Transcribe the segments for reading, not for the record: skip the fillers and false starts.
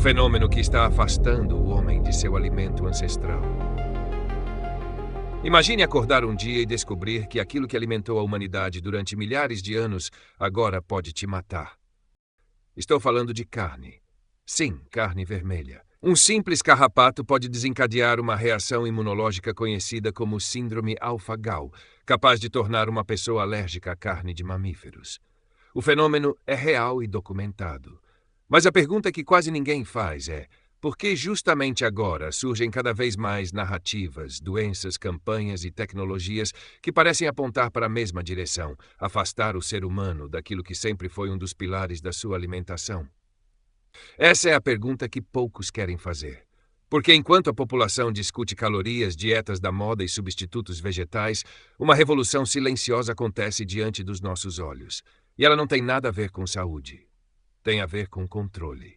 fenômeno que está afastando o homem de seu alimento ancestral. Imagine acordar um dia e descobrir que aquilo que alimentou a humanidade durante milhares de anos agora pode te matar. Estou falando de carne. Sim, carne vermelha. Um simples carrapato pode desencadear uma reação imunológica conhecida como síndrome alfa-gal, capaz de tornar uma pessoa alérgica à carne de mamíferos. O fenômeno é real e documentado. Mas a pergunta que quase ninguém faz é: por que justamente agora surgem cada vez mais narrativas, doenças, campanhas e tecnologias que parecem apontar para a mesma direção, afastar o ser humano daquilo que sempre foi um dos pilares da sua alimentação? Essa é a pergunta que poucos querem fazer. Porque enquanto a população discute calorias, dietas da moda e substitutos vegetais, uma revolução silenciosa acontece diante dos nossos olhos. E ela não tem nada a ver com saúde. Tem a ver com controle.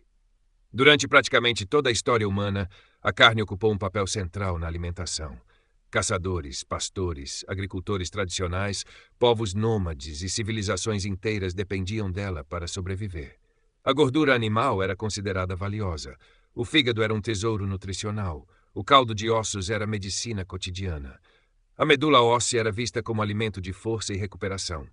Durante praticamente toda a história humana, a carne ocupou um papel central na alimentação. Caçadores, pastores, agricultores tradicionais, povos nômades e civilizações inteiras dependiam dela para sobreviver. A gordura animal era considerada valiosa. O fígado era um tesouro nutricional. O caldo de ossos era medicina cotidiana. A medula óssea era vista como alimento de força e recuperação.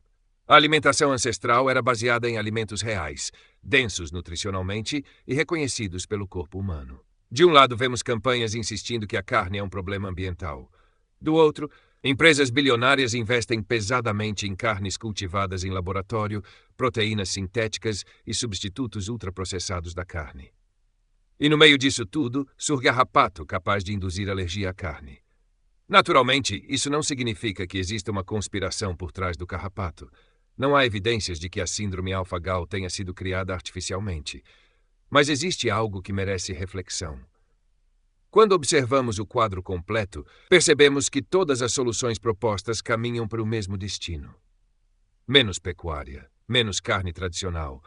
A alimentação ancestral era baseada em alimentos reais, densos nutricionalmente e reconhecidos pelo corpo humano. De um lado, vemos campanhas insistindo que a carne é um problema ambiental. Do outro, empresas bilionárias investem pesadamente em carnes cultivadas em laboratório, proteínas sintéticas e substitutos ultraprocessados da carne. E no meio disso tudo, surge carrapato capaz de induzir alergia à carne. Naturalmente, isso não significa que exista uma conspiração por trás do carrapato. Não há evidências de que a síndrome alfa-gal tenha sido criada artificialmente. Mas existe algo que merece reflexão. Quando observamos o quadro completo, percebemos que todas as soluções propostas caminham para o mesmo destino. Menos pecuária, menos carne tradicional,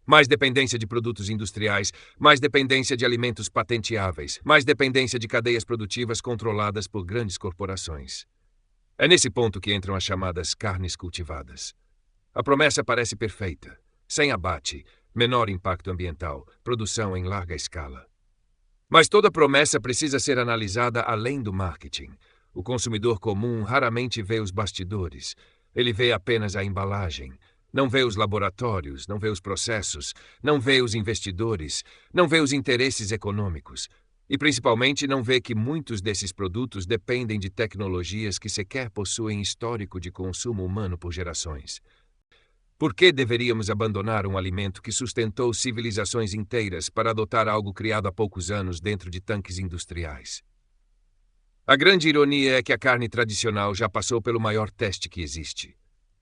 mais dependência de produtos industriais, mais dependência de alimentos patenteáveis, mais dependência de cadeias produtivas controladas por grandes corporações. É nesse ponto que entram as chamadas carnes cultivadas. A promessa parece perfeita, sem abate, menor impacto ambiental, produção em larga escala. Mas toda promessa precisa ser analisada além do marketing. O consumidor comum raramente vê os bastidores. Ele vê apenas a embalagem. Não vê os laboratórios, não vê os processos, não vê os investidores, não vê os interesses econômicos. E principalmente não vê que muitos desses produtos dependem de tecnologias que sequer possuem histórico de consumo humano por gerações. Por que deveríamos abandonar um alimento que sustentou civilizações inteiras para adotar algo criado há poucos anos dentro de tanques industriais? A grande ironia é que a carne tradicional já passou pelo maior teste que existe.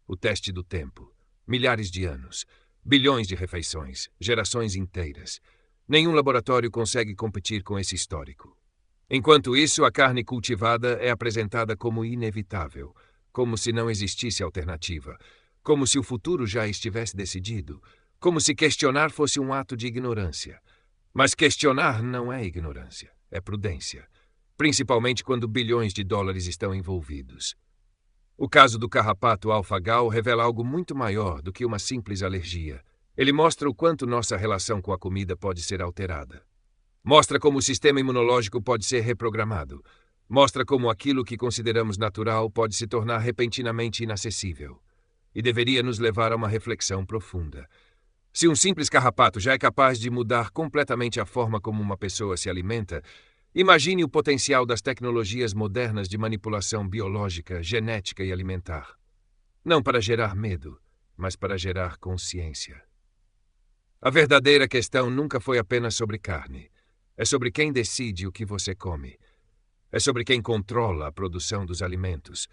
O teste do tempo. Milhares de anos, bilhões de refeições, gerações inteiras. Nenhum laboratório consegue competir com esse histórico. Enquanto isso, a carne cultivada é apresentada como inevitável, como se não existisse alternativa, como se o futuro já estivesse decidido, como se questionar fosse um ato de ignorância. Mas questionar não é ignorância, é prudência, principalmente quando bilhões de dólares estão envolvidos. O caso do carrapato alfa-gal revela algo muito maior do que uma simples alergia. Ele mostra o quanto nossa relação com a comida pode ser alterada. Mostra como o sistema imunológico pode ser reprogramado. Mostra como aquilo que consideramos natural pode se tornar repentinamente inacessível. E deveria nos levar a uma reflexão profunda. Se um simples carrapato já é capaz de mudar completamente a forma como uma pessoa se alimenta, imagine o potencial das tecnologias modernas de manipulação biológica, genética e alimentar. Não para gerar medo, mas para gerar consciência. A verdadeira questão nunca foi apenas sobre carne. É sobre quem decide o que você come. É sobre quem controla a produção dos alimentos.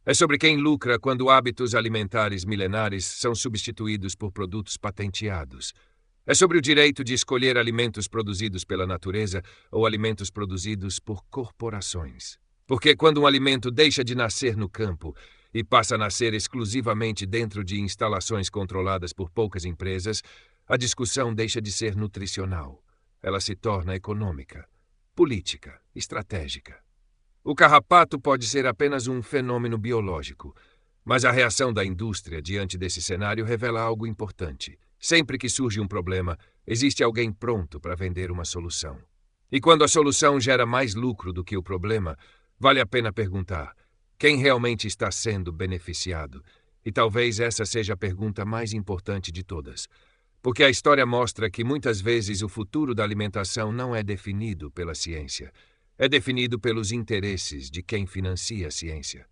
É sobre quem lucra quando hábitos alimentares milenares são substituídos por produtos patenteados. É sobre o direito de escolher alimentos produzidos pela natureza ou alimentos produzidos por corporações. Porque quando um alimento deixa de nascer no campo e passa a nascer exclusivamente dentro de instalações controladas por poucas empresas, a discussão deixa de ser nutricional. Ela se torna econômica, política, estratégica. O carrapato pode ser apenas um fenômeno biológico, mas a reação da indústria diante desse cenário revela algo importante. Sempre que surge um problema, existe alguém pronto para vender uma solução. E quando a solução gera mais lucro do que o problema, vale a pena perguntar: quem realmente está sendo beneficiado? E talvez essa seja a pergunta mais importante de todas. Porque a história mostra que muitas vezes o futuro da alimentação não é definido pela ciência. É definido pelos interesses de quem financia a ciência.